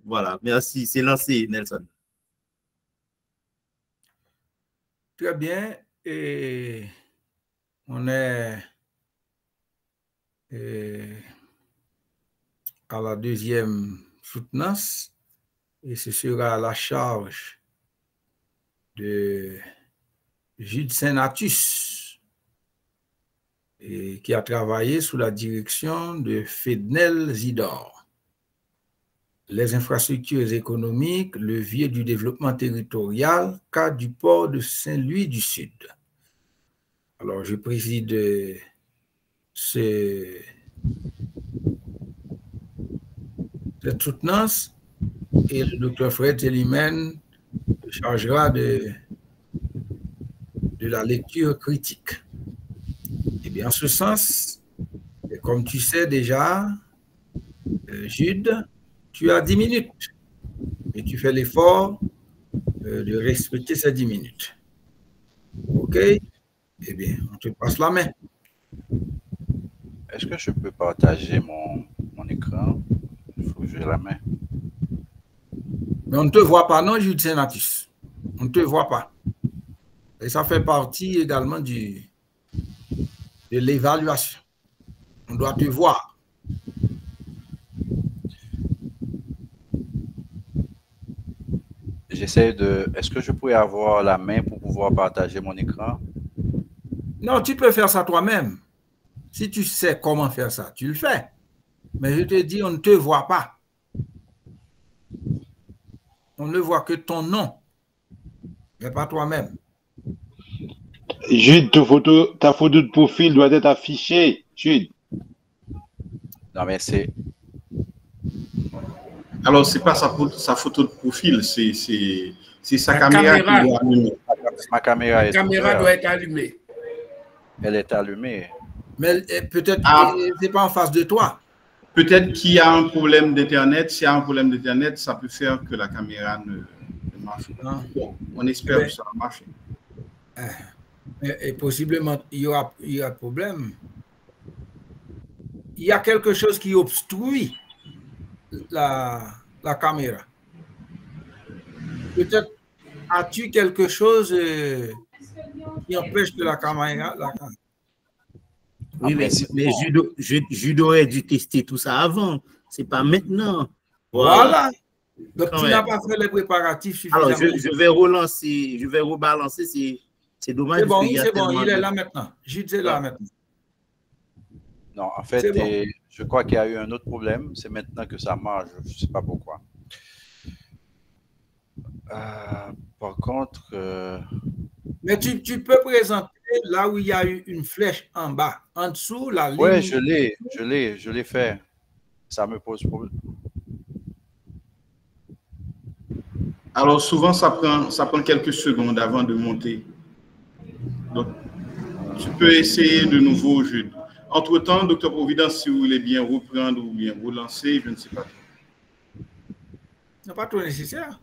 voilà, merci. C'est lancé, Nelson. Très bien. Et on est à la deuxième soutenance et ce sera à la charge de Jude Saint-Natus qui a travaillé sous la direction de Fednel Zidor. Les infrastructures économiques, levier du développement territorial, cas du port de Saint-Louis-du-Sud. Alors, je préside cette soutenance et le docteur Fred Elimen chargera de la lecture critique. Et bien, en ce sens, comme tu sais déjà, Jude, tu as 10 minutes et tu fais l'effort de respecter ces 10 minutes. OK? Eh bien, on te passe la main. Est-ce que je peux partager mon écran? Il faut que j'ai la main. Mais on ne te voit pas, non, Jude Saint-Natus? On ne te voit pas. Et ça fait partie également de l'évaluation. On doit te voir. J'essaie de... Est-ce que je pourrais avoir la main pour pouvoir partager mon écran? Non, tu peux faire ça toi-même. Si tu sais comment faire ça, tu le fais. Mais je te dis, on ne te voit pas. On ne voit que ton nom, mais pas toi-même. Jude, ta photo de profil doit être affichée, Jude. Non, mais c'est... Alors, ce n'est pas sa photo de profil, c'est sa caméra qui doit allumer. Ma caméra La caméra doit être allumée. Elle est allumée. Mais peut-être que ce n'est pas en face de toi. Peut-être qu'il y a un problème d'Internet. S'il y a un problème d'Internet, ça peut faire que la caméra ne marche pas. Bon, on espère que ça va marcher. Et possiblement, il y a problème. Il y a quelque chose qui obstrue la caméra. Peut-être as-tu quelque chose qui empêche que la caméra... Oui, mais Jude aurait dû tester tout ça avant. C'est pas maintenant. Voilà. Donc, tu n'as pas fait les préparatifs suffisamment. Alors, je vais relancer, je vais rebalancer. C'est dommage. C'est bon, il est là maintenant. Jude est là maintenant. Non, en fait, je crois qu'il y a eu un autre problème. C'est maintenant que ça marche. Je ne sais pas pourquoi. Par contre... Mais tu peux présenter là où il y a eu une flèche en bas. En dessous, la ligne... Oui, je l'ai fait. Ça me pose problème. Alors, souvent, ça prend quelques secondes avant de monter. Donc, tu peux essayer de nouveau, Jude. Entre-temps, Docteur Providence, si vous voulez bien reprendre ou bien relancer, je ne sais pas. Ce n'est pas trop nécessaire.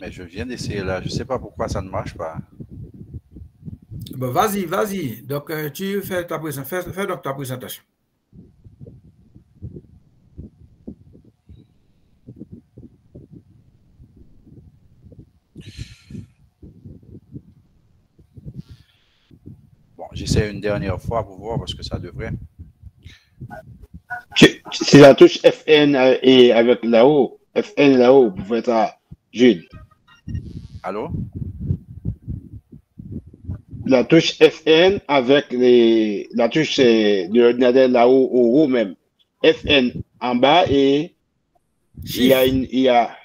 Mais je viens d'essayer là. Je ne sais pas pourquoi ça ne marche pas. Bon, vas-y. Donc, tu fais ta présentation. Fais donc ta présentation. Bon, j'essaie une dernière fois pour voir parce que ça devrait. C'est la touche FN et avec là-haut. FN là-haut, vous faites ça, Jude. Allô? La touche FN avec la touche de l'ordinateur là-haut, au haut même. FN en bas et il y a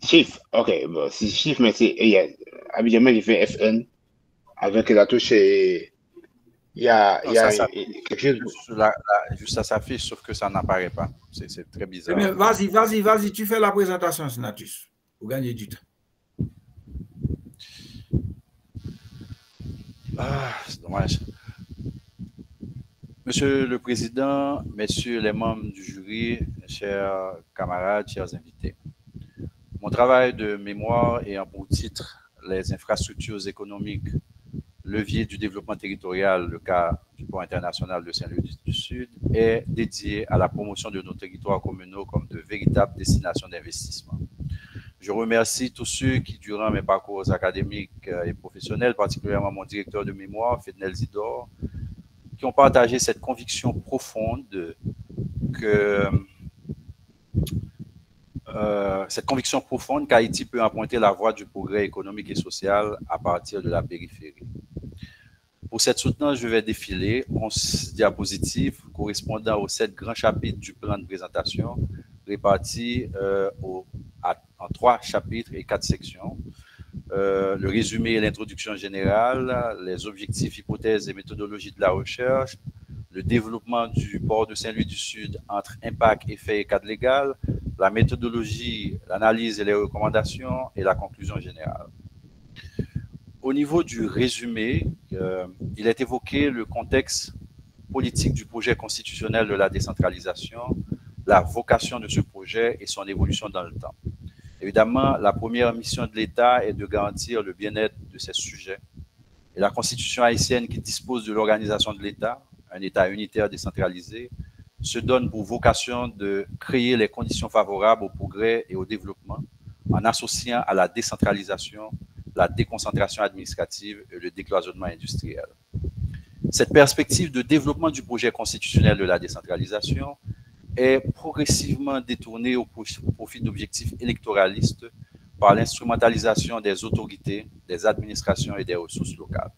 Shift. Ok, bon, c'est Shift, mais habituellement, il fait FN avec la touche. Il y a quelque chose. Juste ça s'affiche, sauf que ça n'apparaît pas. C'est très bizarre. Mais vas-y, tu fais la présentation, Saint-Natus, pour gagner du temps. C'est dommage. Monsieur le Président, messieurs les membres du jury, chers camarades, chers invités. Mon travail de mémoire ayant pour titre les infrastructures économiques, levier du développement territorial, le cas du port international de Saint-Louis du Sud, est dédié à la promotion de nos territoires communaux comme de véritables destinations d'investissement. Je remercie tous ceux qui, durant mes parcours académiques et professionnels, particulièrement mon directeur de mémoire, Fednel Zidor, qui ont partagé cette conviction profonde qu'Haïti peut emprunter la voie du progrès économique et social à partir de la périphérie. Pour cette soutenance, je vais défiler 11 diapositives correspondant aux 7 grands chapitres du plan de présentation, répartis en 3 chapitres et 4 sections. Le résumé et l'introduction générale, les objectifs, hypothèses et méthodologies de la recherche, le développement du port de Saint-Louis du Sud entre impact, effet et cadre légal, la méthodologie, l'analyse et les recommandations et la conclusion générale. Au niveau du résumé, il est évoqué le contexte politique du projet constitutionnel de la décentralisation, la vocation de ce projet et son évolution dans le temps. Évidemment, la première mission de l'État est de garantir le bien-être de ces sujets. Et la Constitution haïtienne qui dispose de l'organisation de l'État, un État unitaire décentralisé, se donne pour vocation de créer les conditions favorables au progrès et au développement en associant à la décentralisation, la déconcentration administrative et le décloisonnement industriel. Cette perspective de développement du projet constitutionnel de la décentralisation est progressivement détournée au profit d'objectifs électoralistes par l'instrumentalisation des autorités, des administrations et des ressources locales.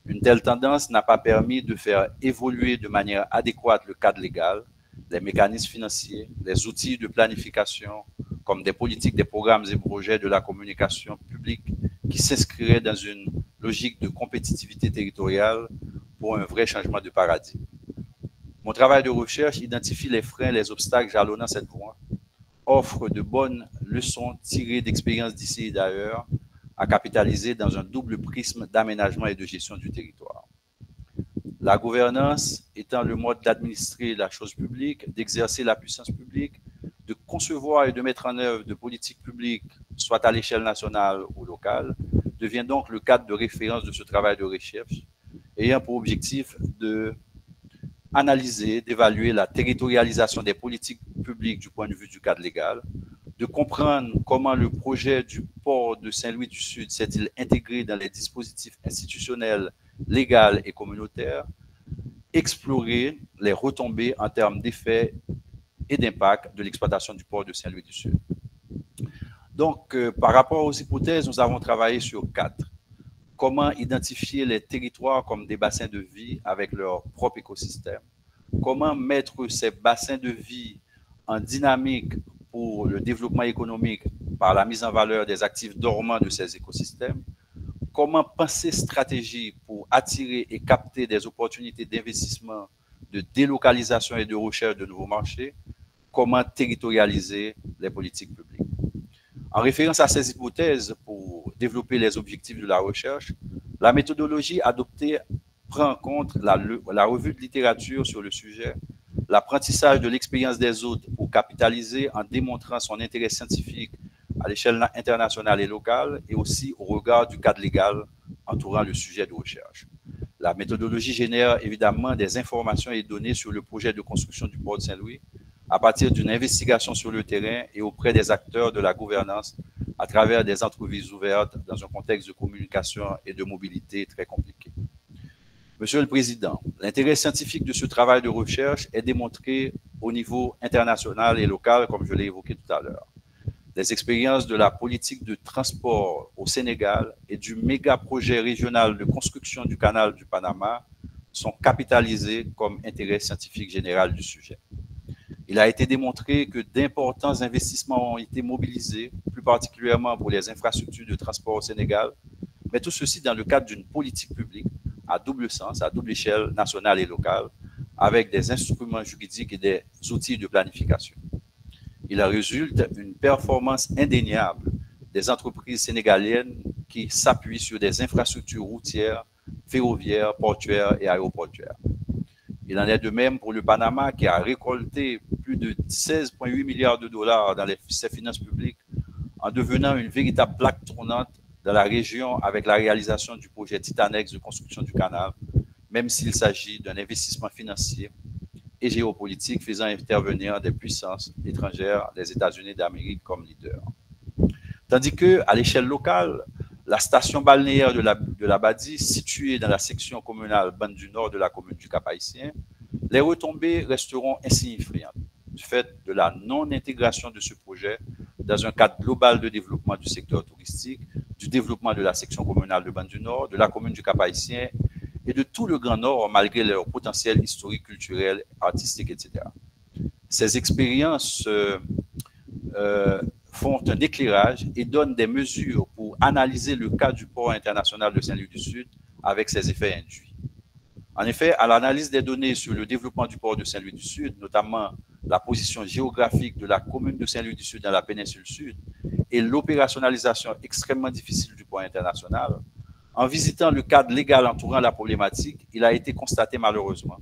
Une telle tendance n'a pas permis de faire évoluer de manière adéquate le cadre légal, les mécanismes financiers, les outils de planification, comme des politiques, des programmes et projets de la communication publique qui s'inscriraient dans une logique de compétitivité territoriale pour un vrai changement de paradigme. Mon travail de recherche identifie les freins, les obstacles jalonnant cette voie, offre de bonnes leçons tirées d'expériences d'ici et d'ailleurs, à capitaliser dans un double prisme d'aménagement et de gestion du territoire. La gouvernance étant le mode d'administrer la chose publique, d'exercer la puissance publique, de concevoir et de mettre en œuvre de politiques publiques, soit à l'échelle nationale ou locale, devient donc le cadre de référence de ce travail de recherche, ayant pour objectif de analyser, d'évaluer la territorialisation des politiques publiques du point de vue du cadre légal, de comprendre comment le projet du port de Saint-Louis du Sud s'est-il intégré dans les dispositifs institutionnels, légaux et communautaires, explorer les retombées en termes d'effets et d'impact de l'exploitation du port de Saint-Louis du Sud. Donc, par rapport aux hypothèses, nous avons travaillé sur 4. Comment identifier les territoires comme des bassins de vie avec leur propre écosystème? Comment mettre ces bassins de vie en dynamique pour le développement économique par la mise en valeur des actifs dormants de ces écosystèmes? Comment penser stratégie pour attirer et capter des opportunités d'investissement, de délocalisation et de recherche de nouveaux marchés? Comment territorialiser les politiques publiques? En référence à ces hypothèses pour développer les objectifs de la recherche, la méthodologie adoptée prend en compte la revue de littérature sur le sujet, l'apprentissage de l'expérience des autres pour capitaliser en démontrant son intérêt scientifique à l'échelle internationale et locale et aussi au regard du cadre légal entourant le sujet de recherche. La méthodologie génère évidemment des informations et données sur le projet de construction du port de Saint-Louis à partir d'une investigation sur le terrain et auprès des acteurs de la gouvernance à travers des entrevues ouvertes dans un contexte de communication et de mobilité très compliqué. Monsieur le Président, l'intérêt scientifique de ce travail de recherche est démontré au niveau international et local, comme je l'ai évoqué tout à l'heure. Les expériences de la politique de transport au Sénégal et du méga projet régional de construction du canal du Panama sont capitalisées comme intérêt scientifique général du sujet. Il a été démontré que d'importants investissements ont été mobilisés, plus particulièrement pour les infrastructures de transport au Sénégal, mais tout ceci dans le cadre d'une politique publique à double sens, à double échelle nationale et locale, avec des instruments juridiques et des outils de planification. Il en résulte une performance indéniable des entreprises sénégaliennes qui s'appuient sur des infrastructures routières, ferroviaires, portuaires et aéroportuaires. Il en est de même pour le Panama qui a récolté plus de 16,8 milliards de dollars dans ses finances publiques en devenant une véritable plaque tournante dans la région avec la réalisation du projet Titanex de construction du canal, même s'il s'agit d'un investissement financier et géopolitique faisant intervenir des puissances étrangères, les États-Unis d'Amérique comme leader. Tandis qu'à l'échelle locale, la station balnéaire de la Badie, située dans la section communale Bande du Nord de la commune du Cap-Haïtien, les retombées resteront insignifiantes du fait de la non-intégration de ce projet dans un cadre global de développement du secteur touristique, du développement de la section communale de Bande du Nord, de la commune du Cap-Haïtien et de tout le Grand Nord, malgré leur potentiel historique, culturel, artistique, etc. Ces expériences font un éclairage et donnent des mesures pour analyser le cas du port international de Saint-Louis du Sud avec ses effets induits. En effet, à l'analyse des données sur le développement du port de Saint-Louis du Sud, notamment la position géographique de la commune de Saint-Louis du Sud dans la péninsule sud et l'opérationnalisation extrêmement difficile du port international, en visitant le cadre légal entourant la problématique, il a été constaté malheureusement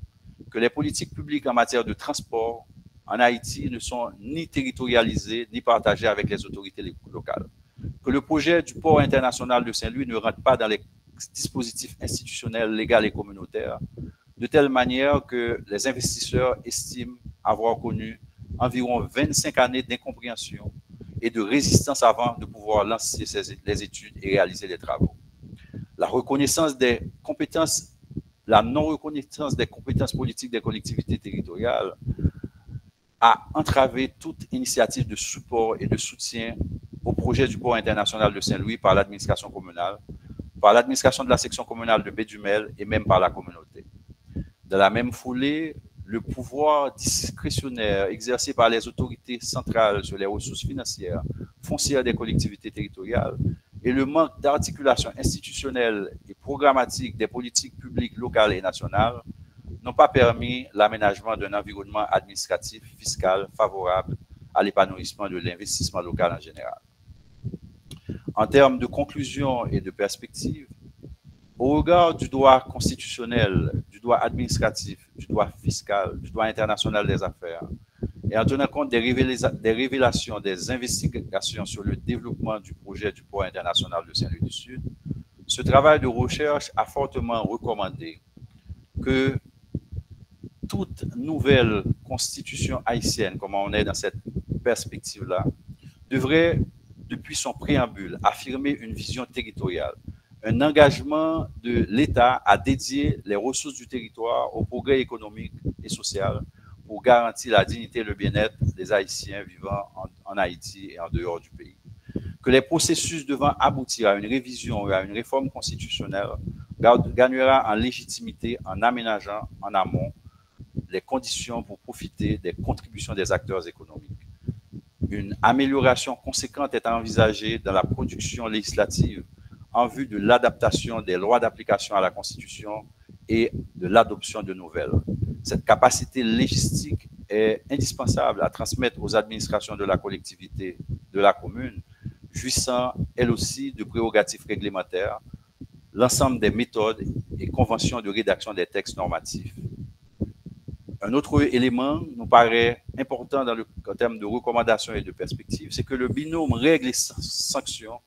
que les politiques publiques en matière de transport en Haïti ne sont ni territorialisées ni partagées avec les autorités locales, que le projet du port international de Saint-Louis ne rentre pas dans les dispositifs institutionnels, légaux et communautaires, de telle manière que les investisseurs estiment avoir connu environ 25 années d'incompréhension et de résistance avant de pouvoir lancer les études et réaliser les travaux. La reconnaissance des compétences, la non-reconnaissance des compétences politiques des collectivités territoriales a entravé toute initiative de support et de soutien au projet du port international de Saint-Louis par l'administration communale, par l'administration de la section communale de Bédumel et même par la communauté. Dans la même foulée, le pouvoir discrétionnaire exercé par les autorités centrales sur les ressources financières, foncières des collectivités territoriales et le manque d'articulation institutionnelle et programmatique des politiques publiques locales et nationales n'ont pas permis l'aménagement d'un environnement administratif fiscal favorable à l'épanouissement de l'investissement local en général. En termes de conclusion et de perspective, au regard du droit constitutionnel, du droit administratif, du droit fiscal, du droit international des affaires, et en tenant compte des révélations, des investigations sur le développement du projet du port international de Saint-Louis du Sud, ce travail de recherche a fortement recommandé que toute nouvelle constitution haïtienne, comme on est dans cette perspective-là, devrait, depuis son préambule, affirmer une vision territoriale, un engagement de l'État à dédier les ressources du territoire au progrès économique et social pour garantir la dignité et le bien-être des Haïtiens vivant en Haïti et en dehors du pays. Que les processus devant aboutir à une révision et à une réforme constitutionnelle gagnera en légitimité en aménageant en amont les conditions pour profiter des contributions des acteurs économiques. Une amélioration conséquente est envisagée dans la production législative en vue de l'adaptation des lois d'application à la Constitution et de l'adoption de nouvelles. Cette capacité légistique est indispensable à transmettre aux administrations de la collectivité de la commune, jouissant elle aussi de prérogatives réglementaires, l'ensemble des méthodes et conventions de rédaction des textes normatifs. Un autre élément nous paraît important en termes de recommandations et de perspectives, c'est que le binôme règles et sanctions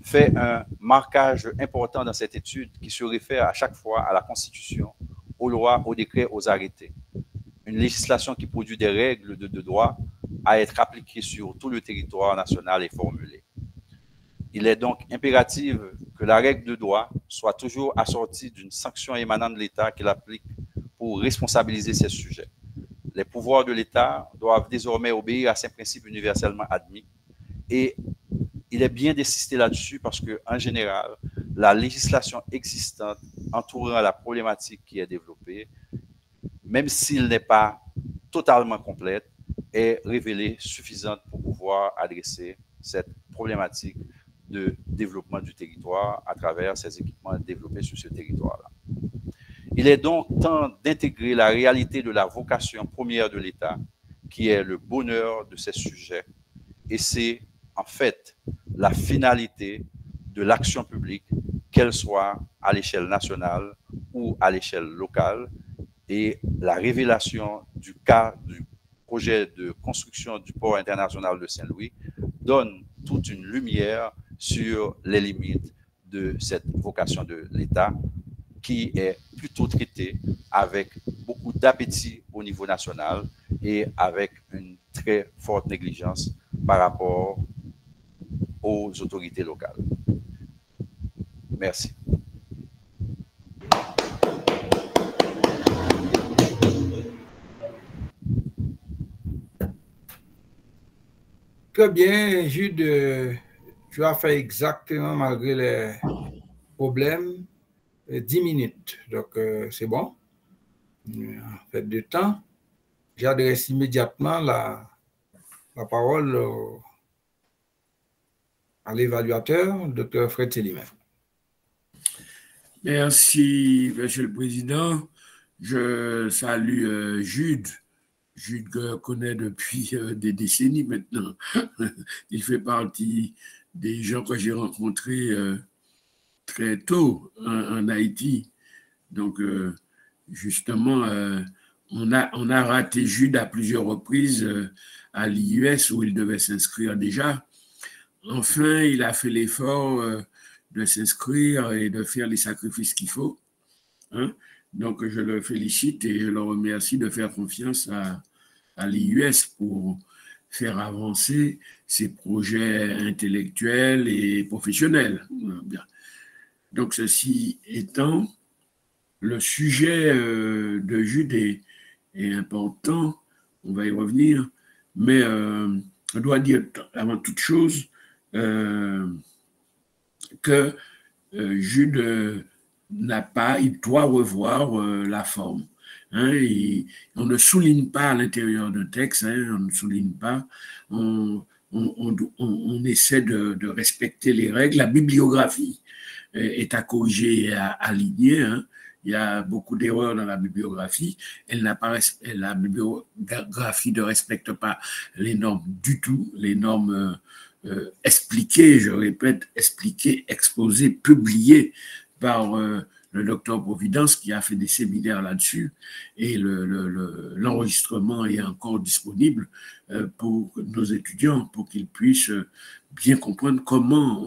fait un marquage important dans cette étude qui se réfère à chaque fois à la Constitution, aux lois, aux décrets, aux arrêtés. Une législation qui produit des règles de droit à être appliquées sur tout le territoire national est formulée. Il est donc impératif que la règle de droit soit toujours assortie d'une sanction émanant de l'État qui l'applique pour responsabiliser ces sujets. Les pouvoirs de l'État doivent désormais obéir à ces principes universellement admis et il est bien d'insister là-dessus parce qu'en général, la législation existante entourant la problématique qui est développée, même s'il n'est pas totalement complète, est révélée suffisante pour pouvoir adresser cette problématique de développement du territoire à travers ces équipements développés sur ce territoire-là. Il est donc temps d'intégrer la réalité de la vocation première de l'État, qui est le bonheur de ces sujets. Et c'est en fait la finalité de l'action publique, qu'elle soit à l'échelle nationale ou à l'échelle locale. Et la révélation du cas du projet de construction du port international de Saint-Louis donne toute une lumière sur les limites de cette vocation de l'État qui est plutôt traitée avec beaucoup d'appétit au niveau national et avec une très forte négligence par rapport aux autorités locales. Merci. Très bien, Jude, tu as fait exactement, malgré les problèmes, 10 minutes. Donc, c'est bon. En fait de temps, j'adresse immédiatement la parole à l'évaluateur, Dr. Fred Séliman. Merci, Monsieur le Président. Je salue Jude. Jude que je connais depuis des décennies maintenant. Il fait partie des gens que j'ai rencontrés très tôt en Haïti. Donc, justement, on a raté Jude à plusieurs reprises à l'IUS où il devait s'inscrire déjà. Enfin, il a fait l'effort de s'inscrire et de faire les sacrifices qu'il faut. Hein? Donc, je le félicite et je le remercie de faire confiance à l'IUS pour faire avancer ses projets intellectuels et professionnels. Donc, ceci étant, le sujet de Jude est important, on va y revenir, mais on doit dire avant toute chose que Jude il doit revoir la forme. Hein, on ne souligne pas à l'intérieur d'un texte, hein, on ne souligne pas, on essaie de respecter les règles. La bibliographie est à corriger et à aligner. Hein. Il y a beaucoup d'erreurs dans la bibliographie. La bibliographie ne respecte pas les normes du tout, les normes expliquées, je répète, expliquées, exposées, publiées par le docteur Providence qui a fait des séminaires là-dessus et l'enregistrement est encore disponible pour nos étudiants pour qu'ils puissent bien comprendre comment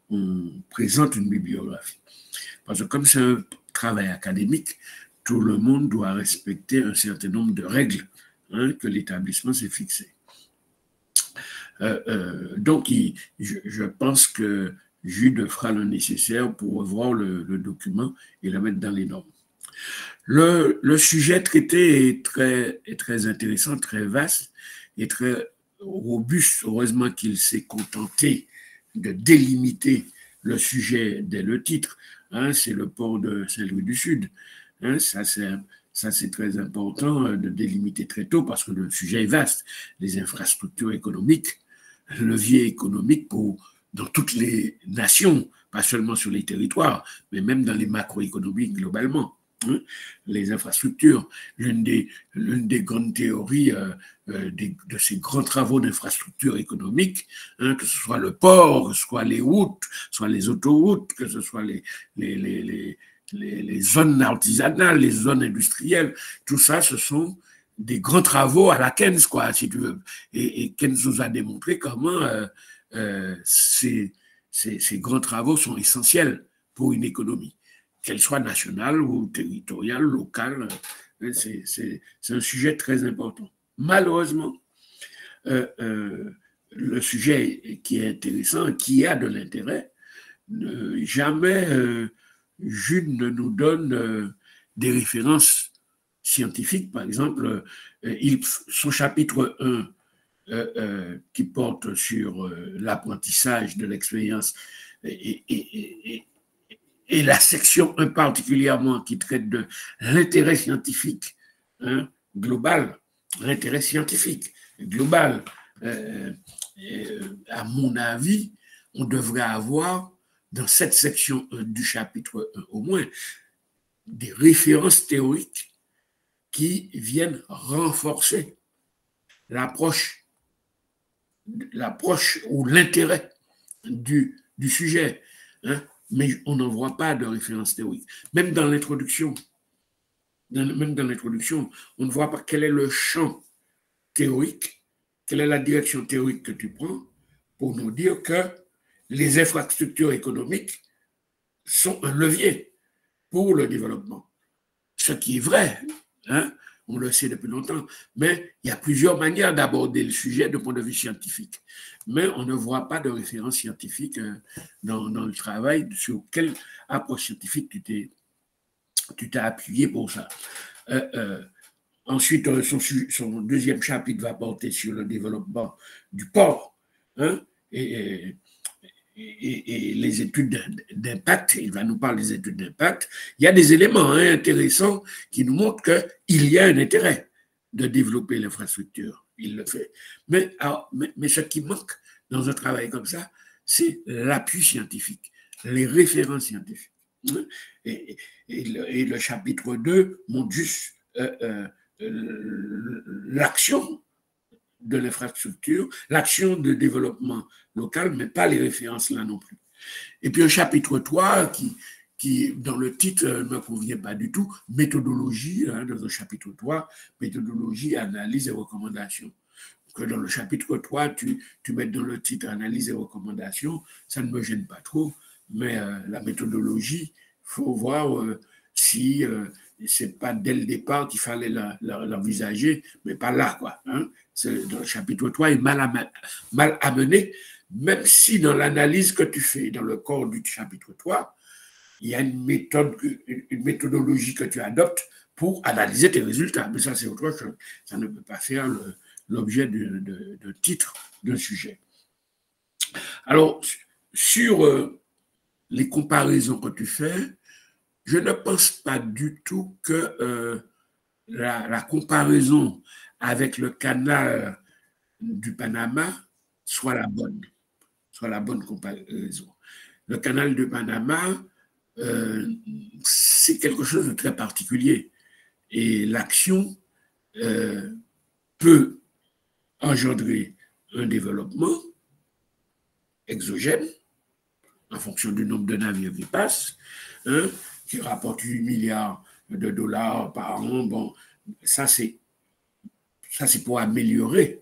on présente une bibliographie. Parce que comme c'est un travail académique, tout le monde doit respecter un certain nombre de règles que l'établissement s'est fixé. Donc, je pense que Jude fera le nécessaire pour revoir le document et le mettre dans les normes. Le sujet traité est très intéressant, très vaste et très robuste. Heureusement qu'il s'est contenté de délimiter le sujet dès le titre. Hein, c'est le port de Saint-Louis du Sud. Hein, ça, c'est très important de délimiter très tôt parce que le sujet est vaste. Les infrastructures économiques, levier économique dans toutes les nations, pas seulement sur les territoires, mais même dans les macroéconomies globalement. Hein, les infrastructures, l'une des grandes théories de ces grands travaux d'infrastructures économiques, hein, que ce soit le port, que ce soit les routes, que ce soit les autoroutes, que ce soit les zones artisanales, les zones industrielles, tout ça, ce sont des granns travaux à la Keynes, quoi, si tu veux. Et Keynes nous a démontré comment ces grands travaux sont essentiels pour une économie, qu'elle soit nationale ou territoriale, locale. C'est un sujet très important. Malheureusement, le sujet qui est intéressant, qui a de l'intérêt, jamais Jude ne nous donne des références scientifiques. Par exemple, son chapitre 1 qui porte sur l'apprentissage de l'expérience et la section 1 particulièrement qui traite de l'intérêt scientifique global, l'intérêt scientifique global, à mon avis, on devrait avoir dans cette section 1 du chapitre 1 au moins des références théoriques qui viennent renforcer l'approche ou l'intérêt du sujet. Hein? Mais on n'en voit pas de référence théorique. Même dans l'introduction, on ne voit pas quel est le champ théorique, quelle est la direction théorique que tu prends pour nous dire que les infrastructures économiques sont un levier pour le développement. Ce qui est vrai, hein, on le sait depuis longtemps, mais il y a plusieurs manières d'aborder le sujet de point de vue scientifique. Mais on ne voit pas de référence scientifique dans le travail sur quelle approche scientifique tu t'es appuyé pour ça. Ensuite, son deuxième chapitre va porter sur le développement du port, hein, et les études d'impact. Il va nous parler des études d'impact. Il y a des éléments intéressants qui nous montrent qu'il y a un intérêt de développer l'infrastructure. Il le fait. Mais ce qui manque dans un travail comme ça, c'est l'appui scientifique, les références scientifiques. Et le chapitre 2 montre juste l'action de l'infrastructure, l'action de développement local, mais pas les références là non plus. Et puis un chapitre 3 qui dans le titre, ne me convient pas du tout, méthodologie, hein, dans le chapitre 3, méthodologie, analyse et recommandations. Que dans le chapitre 3, tu mets dans le titre analyse et recommandations, ça ne me gêne pas trop, mais la méthodologie, il faut voir si c'est pas dès le départ qu'il fallait l'envisager, mais pas là, quoi. Hein. Dans le chapitre 3 est mal amené, même si dans l'analyse que tu fais dans le corps du chapitre 3, il y a une méthodologie que tu adoptes pour analyser tes résultats. Mais ça, c'est autre chose. Ça ne peut pas faire l'objet de titre d'un sujet. Alors, sur les comparaisons que tu fais, je ne pense pas du tout que la comparaison avec le canal du Panama soit la bonne comparaison. Le canal du Panama, c'est quelque chose de très particulier. Et l'action peut engendrer un développement exogène en fonction du nombre de navires qui passent, hein, qui rapporte 8 milliards de dollars par an. Bon, ça c'est pour améliorer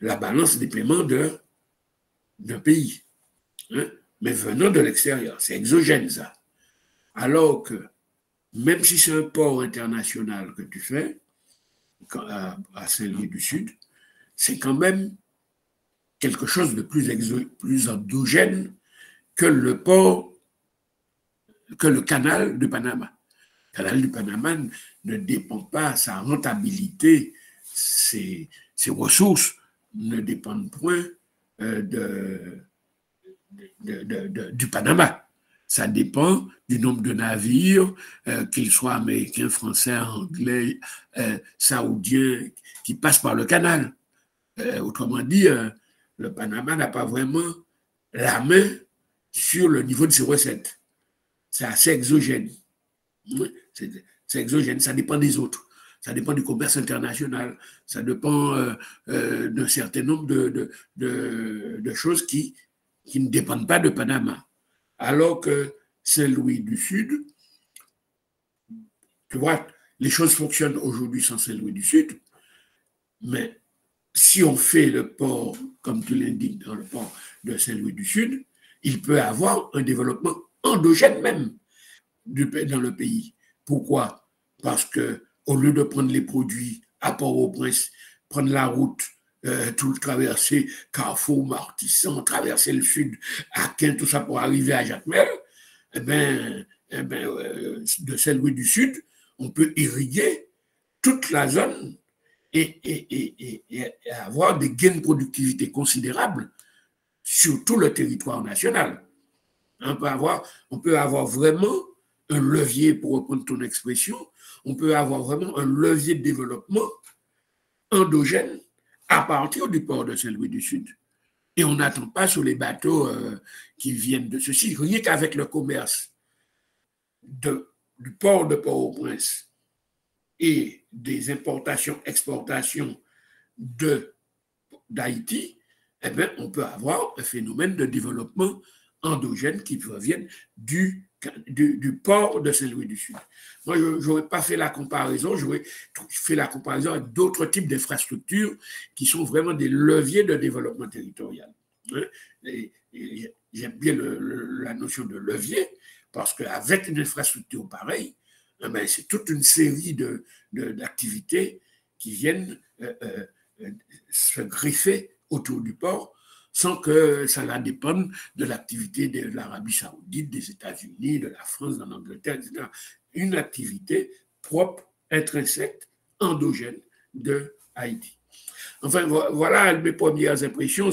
la balance des paiements d'un pays, hein, mais venant de l'extérieur. C'est exogène, ça. Alors que, même si c'est un port international que tu fais, à Saint-Louis du Sud, c'est quand même quelque chose de plus endogène que le port, que le canal de Panama. Le canal du Panama ne dépend pas, sa rentabilité, ses ressources ne dépendent point du Panama. Ça dépend du nombre de navires, qu'ils soient américains, français, anglais, saoudiens, qui passent par le canal. Autrement dit, le Panama n'a pas vraiment la main sur le niveau de ses recettes. C'est assez exogène. C'est exogène, ça dépend des autres. Ça dépend du commerce international. Ça dépend d'un certain nombre de choses qui ne dépendent pas de Panama. Alors que Saint-Louis du Sud, tu vois, les choses fonctionnent aujourd'hui sans Saint-Louis du Sud, mais si on fait le port, comme tu l'indiques dans le port de Saint-Louis du Sud, il peut avoir un développement endogène même dans le pays. Pourquoi? Parce que au lieu de prendre les produits à Port-au-Prince, prendre la route, tout traverser Carrefour, Martissan, traverser le sud, Aquin, tout ça pour arriver à Jacmel, de Saint-Louis du Sud, on peut irriguer toute la zone et avoir des gains de productivité considérables sur tout le territoire national. On peut avoir vraiment un levier, pour reprendre ton expression, on peut avoir vraiment un levier de développement endogène à partir du port de Saint-Louis du Sud. Et on n'attend pas sur les bateaux qui viennent de ceci. Rien qu'avec le commerce du port de Port-au-Prince et des importations-exportations d'Haïti, on peut avoir un phénomène de développement endogène qui proviennent du port de Saint-Louis du Sud. Moi, je n'aurais pas fait la comparaison, j'aurais fait la comparaison avec d'autres types d'infrastructures qui sont vraiment des leviers de développement territorial. j'aime bien la notion de levier, parce qu'avec une infrastructure pareille, c'est toute une série d'activités qui viennent se greffer autour du port sans que ça dépende de l'activité de l'Arabie Saoudite, des États-Unis, de la France, de l'Angleterre, etc. Une activité propre, intrinsèque, endogène de Haïti. Enfin, voilà mes premières impressions.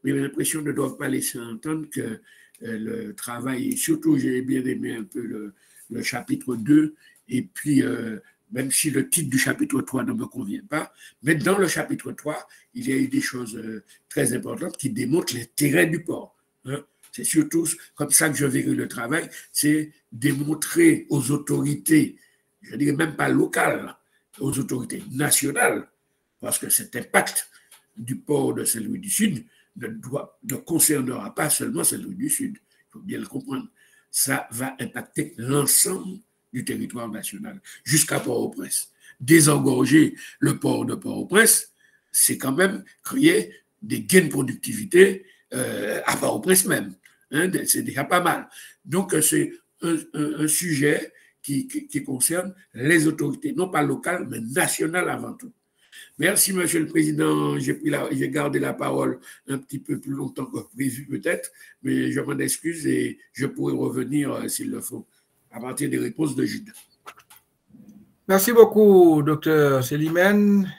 Mes impressions ne doivent pas laisser entendre que le travail, et surtout j'ai bien aimé un peu le chapitre 2, et puis même si le titre du chapitre 3 ne me convient pas, mais dans le chapitre 3, il y a eu des choses très importantes qui démontrent l'intérêt du port. Hein. C'est surtout comme ça que je verrai le travail, c'est démontrer aux autorités, je ne dirais même pas locales, aux autorités nationales, parce que cet impact du port de Saint-Louis du Sud ne concernera pas seulement Saint-Louis du Sud, il faut bien le comprendre. Ça va impacter l'ensemble du territoire national, jusqu'à Port-au-Prince. Désengorger le port de Port-au-Prince, c'est quand même créer des gains de productivité à Port-au-Prince même. Hein, c'est déjà pas mal. Donc, c'est un sujet qui concerne les autorités, non pas locales, mais nationales avant tout. Merci, Monsieur le Président. J'ai gardé la parole un petit peu plus longtemps que prévu peut-être, mais je m'en excuse et je pourrai revenir s'il le faut à partir des réponses de Jude. Merci beaucoup, Dr. Célimène.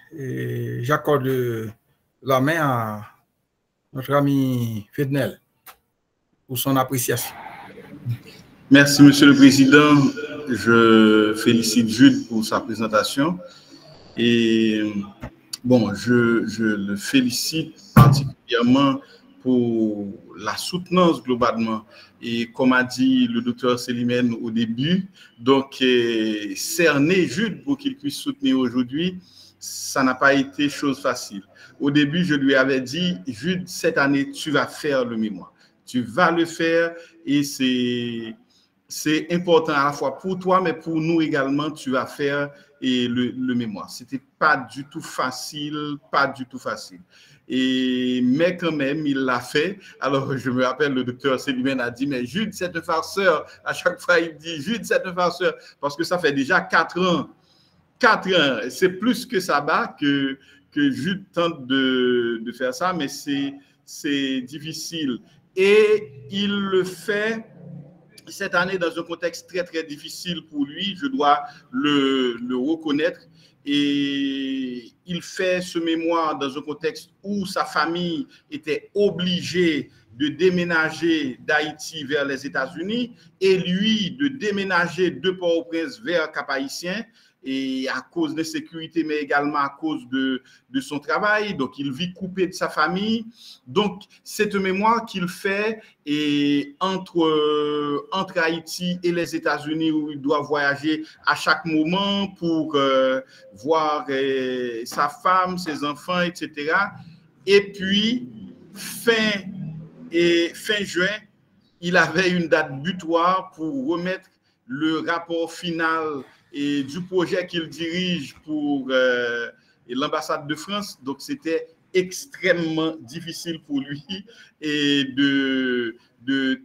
J'accorde la main à notre ami Fednel pour son appréciation. Merci, Monsieur le Président. Je félicite Jude pour sa présentation. Et bon, je le félicite particulièrement pour la soutenance globalement. Et comme a dit le docteur Célimène au début, donc cerner Jude pour qu'il puisse soutenir aujourd'hui, ça n'a pas été chose facile. Au début, je lui avais dit, Jude, cette année, tu vas faire le mémoire. Tu vas le faire et c'est important à la fois pour toi, mais pour nous également, tu vas faire le mémoire. C'était pas du tout facile, Mais quand même, il l'a fait. Alors, je me rappelle, le docteur Célimène a dit, mais Jude, c'est un farceur. À chaque fois, il dit, Jude, c'est un farceur. Parce que ça fait déjà 4 ans. 4 ans. C'est plus que ça bat que Jude tente de faire ça, mais c'est difficile. Et il le fait cette année dans un contexte très, très difficile pour lui, je dois le reconnaître. Et il fait ce mémoire dans un contexte où sa famille était obligée de déménager d'Haïti vers les États-Unis et lui de déménager de Port-au-Prince vers Cap-Haïtien. Et à cause de sécurité, mais également à cause de son travail. Donc, il vit coupé de sa famille. Donc, cette mémoire qu'il fait et entre Haïti et les États-Unis, où il doit voyager à chaque moment pour voir sa femme, ses enfants, etc. Et puis, fin juin, il avait une date butoir pour remettre le rapport final et du projet qu'il dirige pour l'ambassade de France. Donc, c'était extrêmement difficile pour lui et de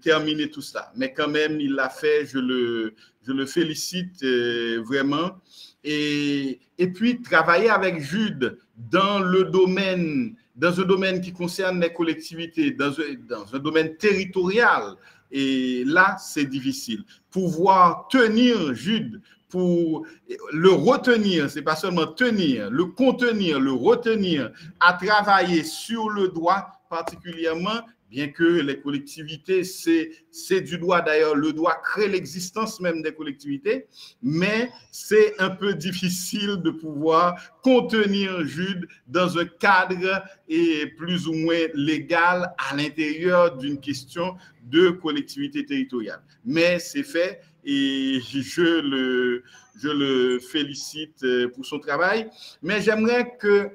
terminer tout ça. Mais quand même, il l'a fait. Je le félicite vraiment. Et puis, travailler avec Jude dans un domaine qui concerne les collectivités, dans un domaine territorial. Et là, c'est difficile. Pouvoir tenir Jude, pour le retenir, c'est pas seulement tenir, le contenir, le retenir, à travailler sur le droit particulièrement, bien que les collectivités, c'est du droit d'ailleurs, le droit crée l'existence même des collectivités, mais c'est un peu difficile de pouvoir contenir Jude dans un cadre et plus ou moins légal à l'intérieur d'une question de collectivité territoriale. Mais c'est fait. Et je le félicite pour son travail. Mais j'aimerais que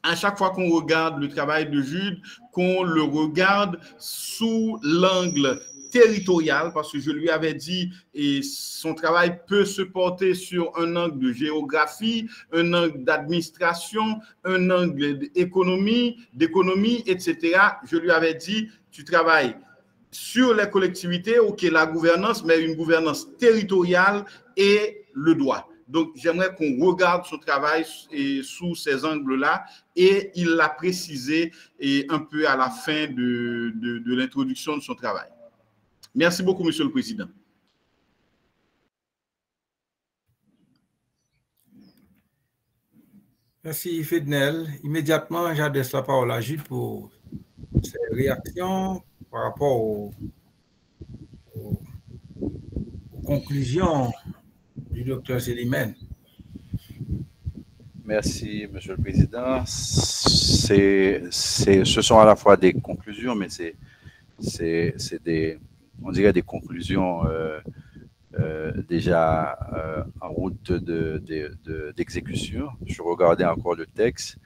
à chaque fois qu'on regarde le travail de Jude, qu'on le regarde sous l'angle territorial, parce que je lui avais dit, et son travail peut se porter sur un angle de géographie, un angle d'administration, un angle d'économie, etc. Je lui avais dit, tu travailles sur les collectivités, ok, la gouvernance, mais une gouvernance territoriale et le droit. Donc, j'aimerais qu'on regarde son travail sous ces angles-là, et il l'a précisé un peu à la fin de l'introduction de son travail. Merci beaucoup, Monsieur le Président. Merci, Fidnel. Immédiatement, j'adresse la parole à Jude pour ses réactions par rapport aux conclusions du docteur Célimène. Merci, Monsieur le Président. Ce sont à la fois des conclusions, mais c'est on dirait des conclusions déjà en route d'exécution. Je regardais encore le texte.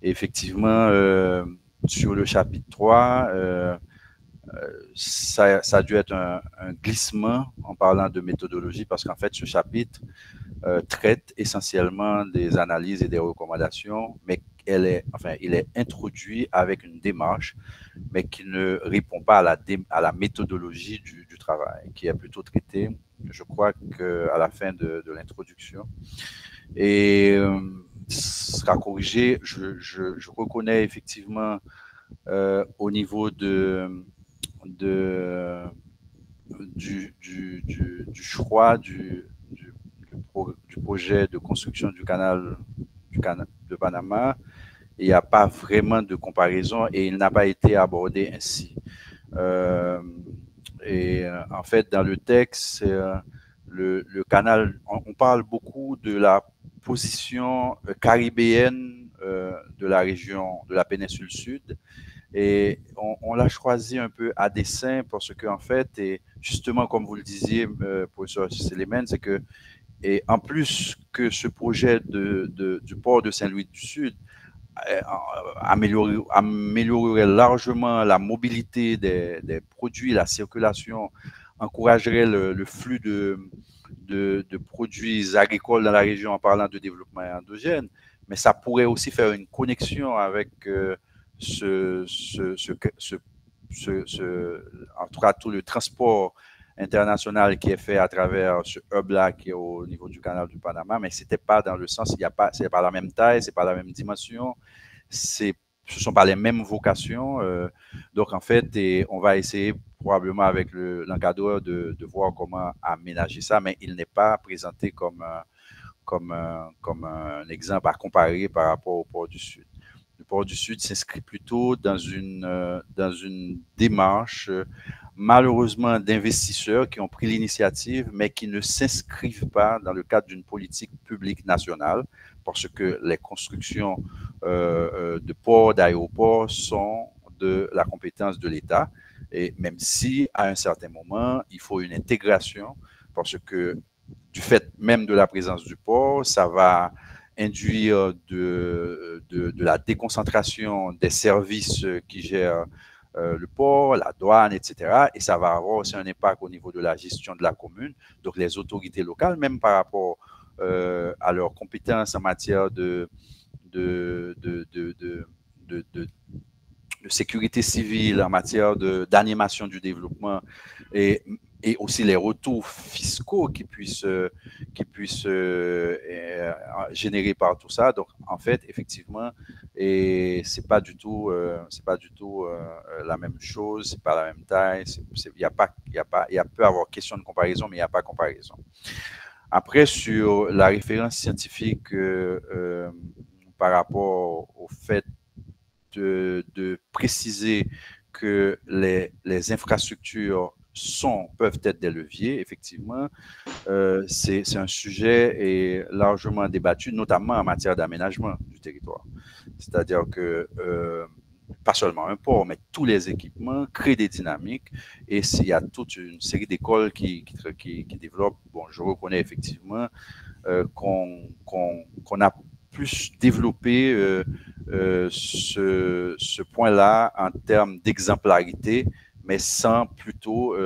Et effectivement, sur le chapitre 3, ça a dû être un glissement en parlant de méthodologie, parce qu'en fait, ce chapitre traite essentiellement des analyses et des recommandations, mais il est introduit avec une démarche, mais qui ne répond pas à la méthodologie du travail, qui est plutôt traitée, je crois, qu'à la fin de l'introduction. Et sera corrigé. Je reconnais effectivement au niveau du choix du projet de construction du canal de Panama, il n'y a pas vraiment de comparaison et il n'a pas été abordé ainsi. En fait, dans le texte, le canal, on parle beaucoup de la position caribéenne de la région, de la péninsule sud, et on l'a choisi un peu à dessein parce que, en fait, et justement, comme vous le disiez, professeur Célimène, c'est que, et en plus que ce projet du port de Saint-Louis du Sud améliorerait largement la mobilité des produits, la circulation, encouragerait le flux de produits agricoles dans la région en parlant de développement endogène, mais ça pourrait aussi faire une connexion avec en tout cas tout le transport international qui est fait à travers ce hub-là qui est au niveau du canal du Panama, mais ce n'était pas dans le sens, c'est pas la même taille, c'est pas la même dimension, ce ne sont pas les mêmes vocations. Donc, en fait, on va essayer probablement avec l'encadreur de voir comment aménager ça, mais il n'est pas présenté comme un exemple à comparer par rapport au port du Sud. Le port du Sud s'inscrit plutôt dans une démarche, malheureusement, d'investisseurs qui ont pris l'initiative, mais qui ne s'inscrivent pas dans le cadre d'une politique publique nationale, parce que les constructions de ports, d'aéroports sont de la compétence de l'État, et même si, à un certain moment, il faut une intégration, parce que du fait même de la présence du port, ça va induire de la déconcentration des services qui gèrent le port, la douane, etc. Et ça va avoir aussi un impact au niveau de la gestion de la commune. Donc, les autorités locales, même par rapport à leurs compétences en matière de sécurité civile, en matière d'animation du développement et aussi les retours fiscaux qui puissent générer par tout ça. Donc, en fait, effectivement, c'est pas du tout la même chose, c'est pas la même taille. Il peut y avoir question de comparaison, mais il n'y a pas comparaison. Après, sur la référence scientifique par rapport au fait de préciser que les infrastructures peuvent être des leviers, effectivement, c'est un sujet largement débattu, notamment en matière d'aménagement du territoire. C'est-à-dire que pas seulement un port, mais tous les équipements créent des dynamiques et il y a toute une série d'écoles qui développent. Bon, je reconnais effectivement qu'on a plus développé ce point-là en termes d'exemplarité, mais sans plutôt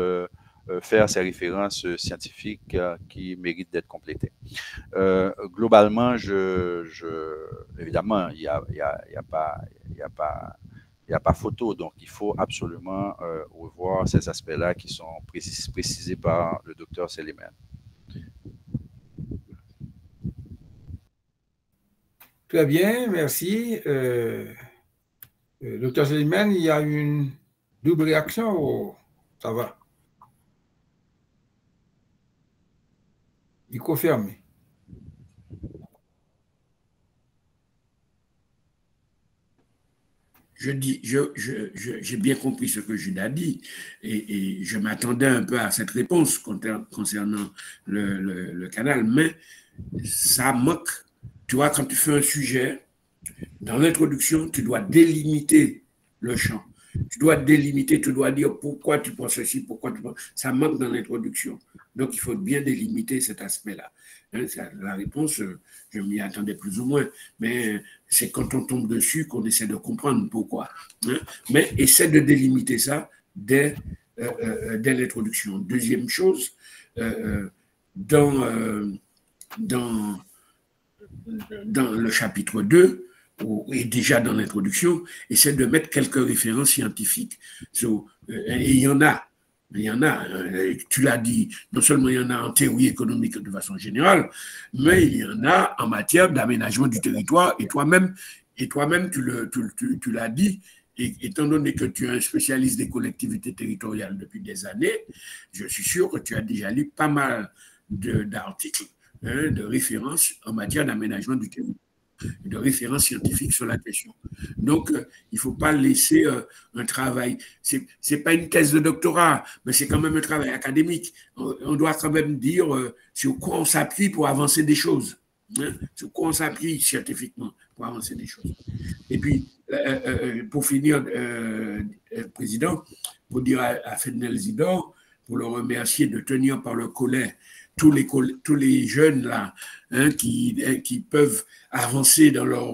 faire ces références scientifiques qui méritent d'être complétées. Globalement, évidemment, il n'y a pas photo, donc il faut absolument revoir ces aspects-là qui sont précisés par le docteur Selimane. Très bien, merci. Docteur Selimane, il y a une double réaction ou ça va? Il confirme. J'ai bien compris ce que Jude a dit et je m'attendais un peu à cette réponse concernant le canal, mais ça manque. Tu vois, quand tu fais un sujet, dans l'introduction, tu dois délimiter le champ. Tu dois délimiter, tu dois dire pourquoi tu penses ceci, pourquoi tu penses. Ça manque dans l'introduction. Donc, il faut bien délimiter cet aspect-là. La réponse, je m'y attendais plus ou moins, mais c'est quand on tombe dessus qu'on essaie de comprendre pourquoi. Mais essaie de délimiter ça dès l'introduction. Deuxième chose, dans le chapitre 2, et déjà dans l'introduction, essaie de mettre quelques références scientifiques. Et il y en a, tu l'as dit, non seulement il y en a en théorie économique de façon générale, mais il y en a en matière d'aménagement du territoire, et toi-même tu l'as dit, et étant donné que tu es un spécialiste des collectivités territoriales depuis des années, je suis sûr que tu as déjà lu pas mal d'articles, de références en matière d'aménagement du territoire, de références scientifiques sur la question. Donc, il ne faut pas laisser un travail. Ce n'est pas une thèse de doctorat, mais c'est quand même un travail académique. On doit quand même dire sur quoi on s'appuie pour avancer des choses. Sur quoi on s'appuie scientifiquement pour avancer des choses. Et puis, pour finir, Président, pour dire à Fednel Zidore, pour le remercier de tenir par le collet tous les jeunes là, qui peuvent avancer dans leur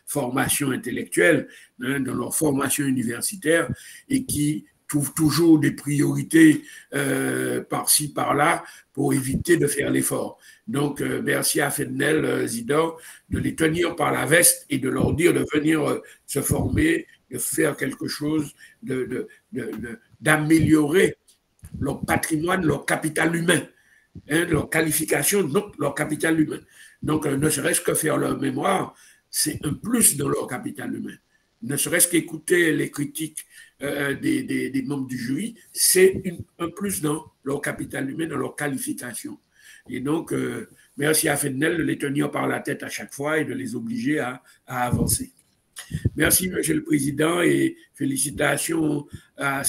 formation intellectuelle, dans leur formation universitaire, et qui trouvent toujours des priorités par-ci, par-là, pour éviter de faire l'effort. Donc, merci à Fednel Zidore de les tenir par la veste et de leur dire de venir se former, de faire quelque chose, d'améliorer leur patrimoine, leur capital humain. Leur qualification, donc leur capital humain. Donc, ne serait-ce que faire leur mémoire, c'est un plus dans leur capital humain. Ne serait-ce qu'écouter les critiques des membres du jury, c'est un plus dans leur capital humain, dans leur qualification. Et donc, merci à Fednel de les tenir par la tête à chaque fois et de les obliger à avancer. Merci, Monsieur le Président, et félicitations à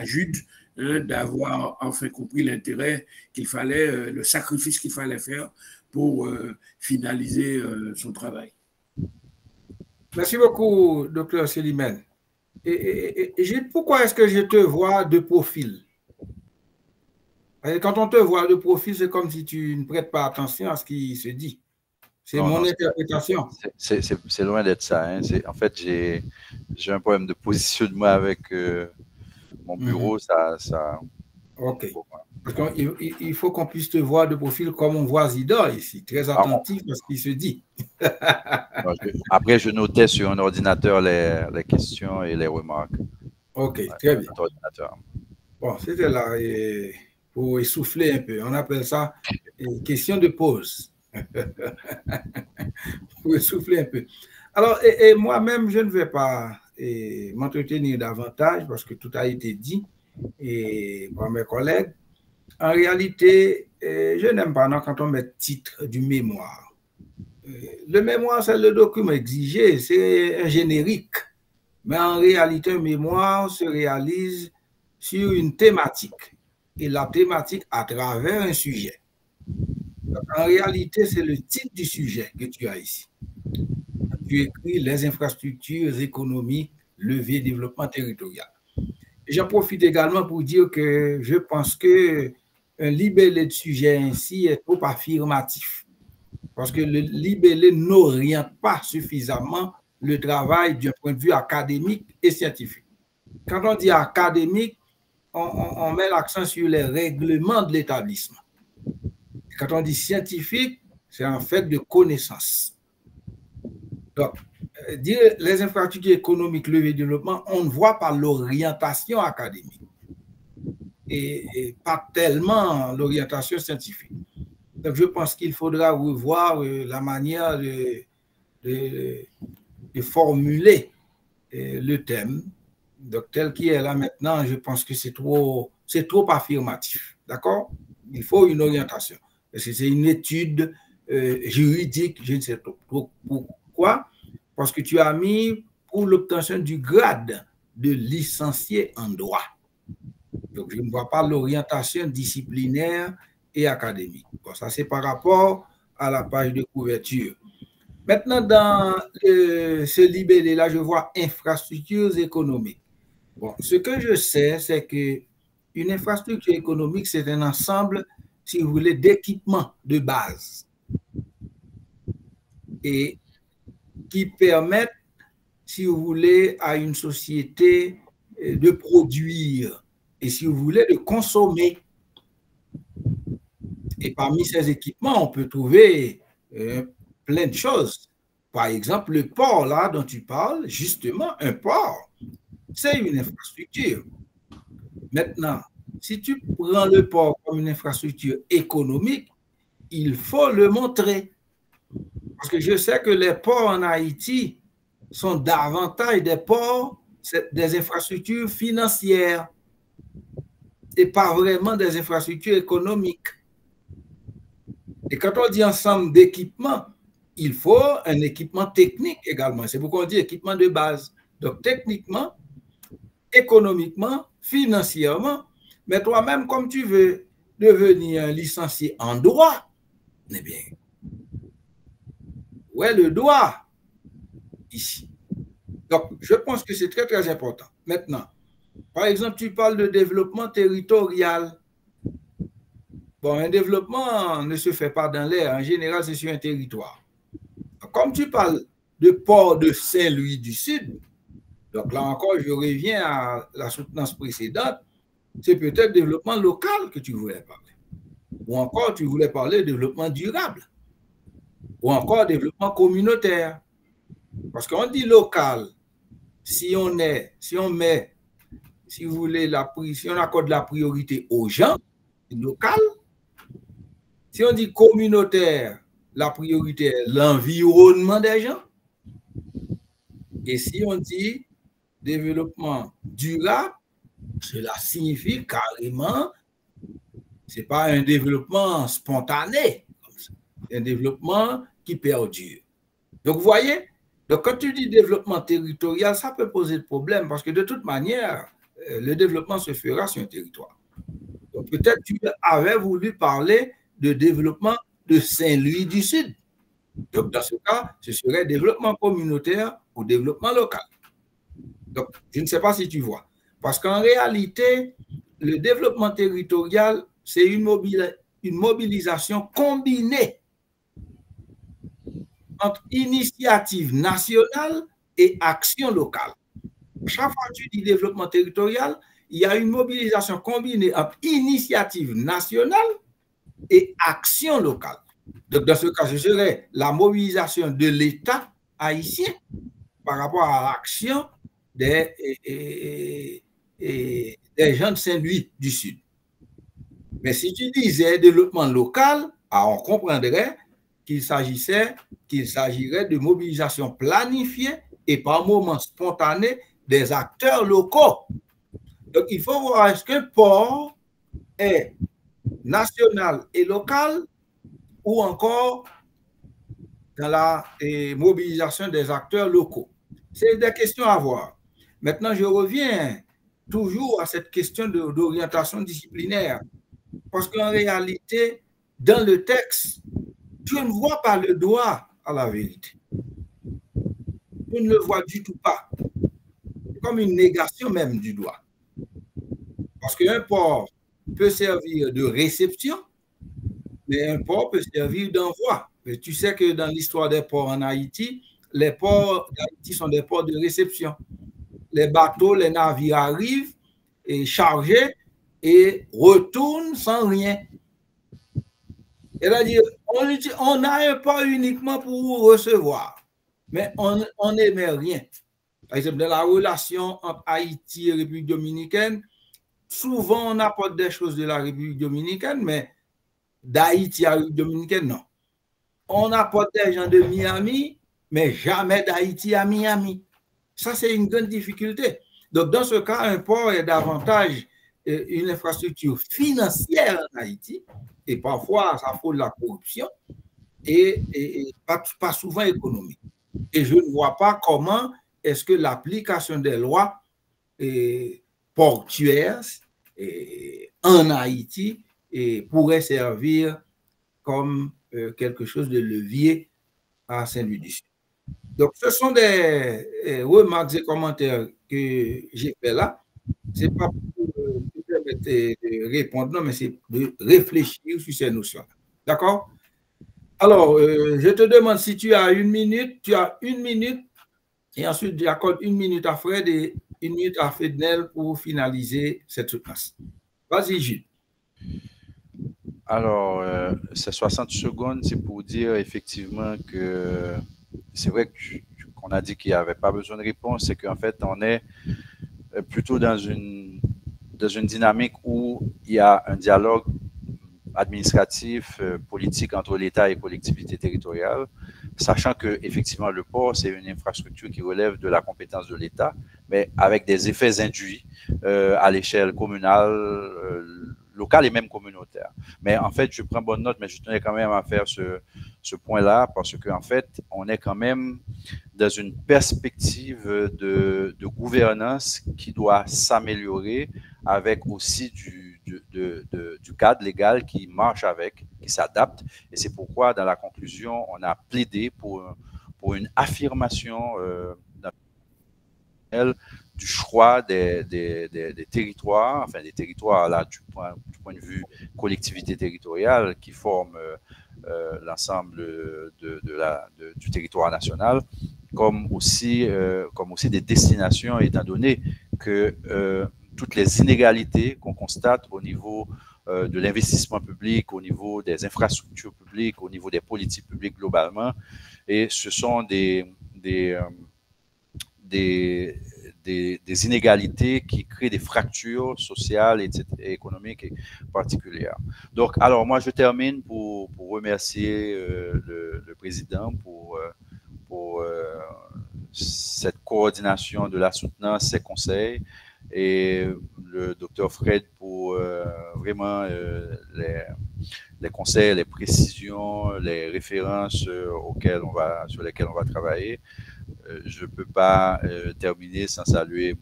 Jude d'avoir enfin compris l'intérêt qu'il fallait, le sacrifice qu'il fallait faire pour finaliser son travail. Merci beaucoup, Dr. Selimane. Et pourquoi est-ce que je te vois de profil? Quand on te voit de profil, c'est comme si tu ne prêtes pas attention à ce qui se dit. C'est mon interprétation. C'est loin d'être ça. Hein. En fait, j'ai un problème de positionnement avec mon bureau. OK. Parce qu'il faut qu'on puisse te voir de profil comme on voit Zidore ici, très attentif à ce qui se dit. Après, je notais sur un ordinateur les questions et les remarques. OK, très bien. Bon, c'était là pour essouffler un peu. On appelle ça une question de pause. Pour essouffler un peu. Alors, et moi-même, je ne vais pas m'entretenir davantage parce que tout a été dit par mes collègues. En réalité, je n'aime pas quand on met titre du mémoire. Le mémoire, c'est le document exigé, c'est un générique. Mais en réalité, un mémoire se réalise sur une thématique. Et la thématique à travers un sujet. Donc, en réalité, c'est le titre du sujet que tu as ici. Tu écris les infrastructures économiques, levier développement territorial. J'en profite également pour dire que je pense qu'un libellé de sujet ainsi est trop affirmatif. Parce que le libellé n'oriente pas suffisamment le travail d'un point de vue académique et scientifique. quand on dit académique, on met l'accent sur les règlements de l'établissement. Quand on dit scientifique, c'est en fait de connaissances. Donc, dire les infrastructures économiques, le développement, on ne voit pas l'orientation académique et pas tellement l'orientation scientifique. Donc, je pense qu'il faudra revoir la manière de formuler le thème. Donc, tel qu'il est là maintenant, je pense que c'est trop affirmatif. D'accord? Il faut une orientation. Parce que c'est une étude juridique, je ne sais pas pourquoi. Parce que tu as mis pour l'obtention du grade de licencié en droit. Donc, je ne vois pas l'orientation disciplinaire et académique. Bon, ça, c'est par rapport à la page de couverture. Maintenant, dans ce libellé-là, je vois infrastructures économiques. Bon, ce que je sais, c'est qu'une infrastructure économique, c'est un ensemble, si vous voulez, d'équipements de base et qui permettent, si vous voulez, à une société de produire et, si vous voulez, de consommer. Et parmi ces équipements, on peut trouver plein de choses. Par exemple, le port, là, dont tu parles, justement, un port, c'est une infrastructure. Maintenant, si tu prends le port comme une infrastructure économique, il faut le montrer. Parce que je sais que les ports en Haïti sont davantage des ports, des infrastructures financières et pas vraiment des infrastructures économiques. Et quand on dit ensemble d'équipements, il faut un équipement technique également. C'est pourquoi on dit équipement de base. Donc, techniquement, économiquement, financièrement, mais toi-même, comme tu veux devenir un licencié en droit, eh bien, où est le droit ici? Donc, je pense que c'est très, très important. Maintenant, par exemple, tu parles de développement territorial. Bon, un développement ne se fait pas dans l'air. En général, c'est sur un territoire. Comme tu parles de port de Saint-Louis du Sud, donc là encore, je reviens à la soutenance précédente, c'est peut-être développement local que tu voulais parler. Ou encore, tu voulais parler de développement durable. Ou encore développement communautaire. Parce qu'on dit local, si on met, si vous voulez, si on accorde la priorité aux gens, local. Si on dit communautaire, la priorité est l'environnement des gens. Et si on dit développement durable, cela signifie carrément, ce n'est pas un développement spontané, c'est un développement qui perdure. Donc, vous voyez, donc quand tu dis développement territorial, ça peut poser de problème parce que de toute manière, le développement se fera sur un territoire. Donc, peut-être tu avais voulu parler de développement de Saint-Louis du Sud. Donc, dans ce cas, ce serait développement communautaire ou développement local. Donc, je ne sais pas si tu vois. Parce qu'en réalité, le développement territorial, c'est une mobilisation combinée entre initiative nationale et action locale. Chaque fois que tu dis développement territorial, il y a une mobilisation combinée entre initiative nationale et action locale. Donc, dans ce cas, ce serait la mobilisation de l'État haïtien par rapport à l'action des gens de Saint-Louis du Sud. Mais si tu disais développement local, on comprendrait qu'il s'agirait de mobilisation planifiée et par moments spontanée des acteurs locaux. Donc, il faut voir est-ce qu'un port est national et local ou encore dans la mobilisation des acteurs locaux. C'est des questions à voir. Maintenant, je reviens toujours à cette question d'orientation disciplinaire. Parce qu'en réalité, dans le texte, tu ne vois pas le droit à la vérité. Tu ne le vois du tout pas. C'est comme une négation même du droit. Parce qu'un port peut servir de réception, mais un port peut servir d'envoi. Mais tu sais que dans l'histoire des ports en Haïti, les ports d'Haïti sont des ports de réception. les bateaux, les navires arrivent et chargés et retournent sans rien. C'est-à-dire, on n'a pas uniquement pour recevoir, mais on n'émet rien. Par exemple, dans la relation entre Haïti et République dominicaine, souvent on apporte des choses de la République dominicaine, mais d'Haïti à République dominicaine, non. On apporte des gens de Miami, mais jamais d'Haïti à Miami. Ça, c'est une grande difficulté. Donc, dans ce cas, un port est davantage une infrastructure financière en Haïti, et parfois, ça faut de la corruption, et pas souvent économique. Et je ne vois pas comment est-ce que l'application des lois portuaires en Haïti pourrait servir comme quelque chose de levier à Saint-Louis-du-Sud. Donc, ce sont des remarques et commentaires que j'ai fait là. Ce n'est pas pour répondre, non, mais c'est de réfléchir sur ces notions. D'accord? Alors, je te demande si tu as 1 minute, et ensuite j'accorde 1 minute à Fred et 1 minute à Fednel pour finaliser cette soutenance. Vas-y, Gilles. Alors, ces 60 secondes, c'est pour dire effectivement que c'est vrai qu'on a dit qu'il n'y avait pas besoin de réponse, c'est qu'en fait, on est plutôt dans une dynamique où il y a un dialogue administratif, politique entre l'État et les collectivités territoriales, sachant que effectivement le port, c'est une infrastructure qui relève de la compétence de l'État, mais avec des effets induits à l'échelle communale, locale et même communautaire. Mais en fait, je prends bonne note, mais je tenais quand même à faire ce point-là parce qu'en fait, on est quand même dans une perspective de gouvernance qui doit s'améliorer avec aussi du cadre légal qui marche avec, qui s'adapte. Et c'est pourquoi, dans la conclusion, on a plaidé pour une affirmation du choix des territoires, enfin des territoires là du point de vue collectivité territoriale qui forment l'ensemble du territoire national, comme aussi des destinations, étant donné que toutes les inégalités qu'on constate au niveau de l'investissement public, au niveau des infrastructures publiques, au niveau des politiques publiques globalement, et ce sont des inégalités qui créent des fractures sociales et économiques particulières. Donc, alors moi, je termine pour remercier le président pour cette coordination de la soutenance, ses conseils, et le docteur Fred pour vraiment les conseils, les précisions, les références sur lesquelles on va travailler. Je ne peux pas terminer sans saluer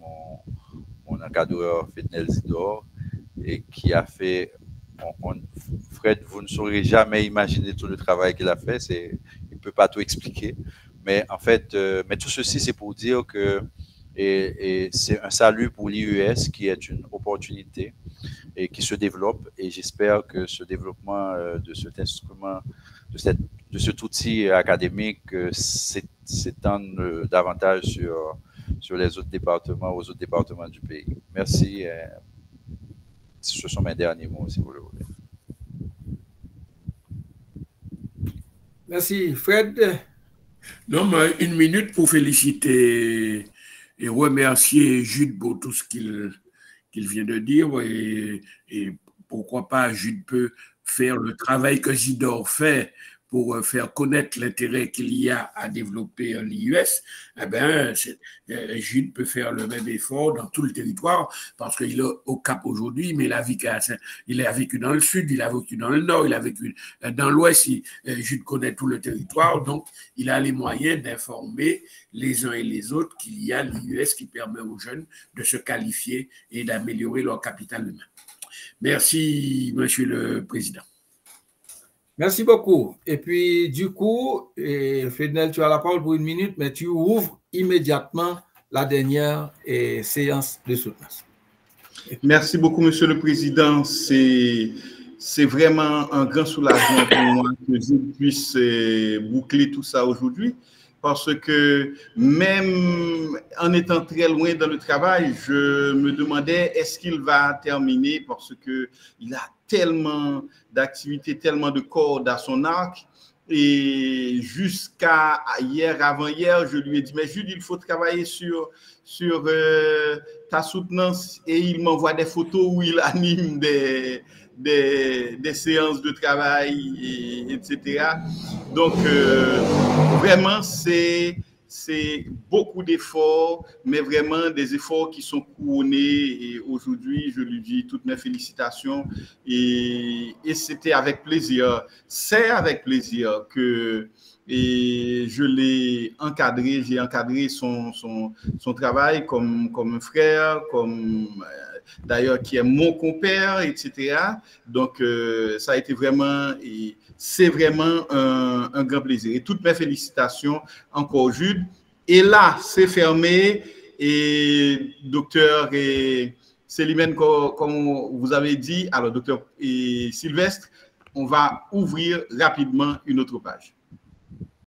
mon encadreur Fednel Zidor, et qui a fait, Fred, vous ne saurez jamais imaginer tout le travail qu'il a fait, il ne peut pas tout expliquer, mais en fait, mais tout ceci c'est pour dire que et c'est un salut pour l'IES qui est une opportunité et qui se développe, et j'espère que ce développement de cet instrument, de cet outil académique s'étende davantage sur les autres départements, aux autres départements du pays. Merci. Ce sont mes derniers mots, si vous le voulez. Merci. Fred? Non, mais 1 minute pour féliciter et remercier Jude pour tout ce qu'il vient de dire, et pourquoi pas Jude peut faire le travail que Zidor fait pour faire connaître l'intérêt qu'il y a à développer l'IUS. Eh bien, Jude peut faire le même effort dans tout le territoire, parce qu'il est au Cap aujourd'hui, mais il a vécu dans le sud, il a vécu dans le nord, il a vécu dans l'ouest. Jude connaît tout le territoire, donc il a les moyens d'informer les uns et les autres qu'il y a l'IUS qui permet aux jeunes de se qualifier et d'améliorer leur capital humain. Merci, Monsieur le Président. Merci beaucoup. Et puis, du coup, Fednel, tu as la parole pour 1 minute, mais tu ouvres immédiatement la dernière séance de soutenance. Merci beaucoup, Monsieur le Président. C'est vraiment un grand soulagement pour moi que je puisse boucler tout ça aujourd'hui, parce que même en étant très loin dans le travail, je me demandais est-ce qu'il va terminer parce qu'il a tellement d'activités, tellement de cordes à son arc. Et jusqu'à hier, avant-hier, je lui ai dit, mais Jude, il faut travailler sur ta soutenance. Et il m'envoie des photos où il anime des séances de travail, etc. Donc, vraiment, c'est beaucoup d'efforts, mais vraiment des efforts qui sont couronnés. Et aujourd'hui, je lui dis toutes mes félicitations. Et c'était avec plaisir. C'est avec plaisir que je l'ai encadré. J'ai encadré son travail comme un frère, d'ailleurs, qui est mon compère, etc. Donc, ça a été vraiment, c'est vraiment un grand plaisir. Et toutes mes félicitations encore, Jude. Et là, c'est fermé. Et docteur Célimène, comme vous avez dit, alors docteur Sylvestre, on va ouvrir rapidement une autre page.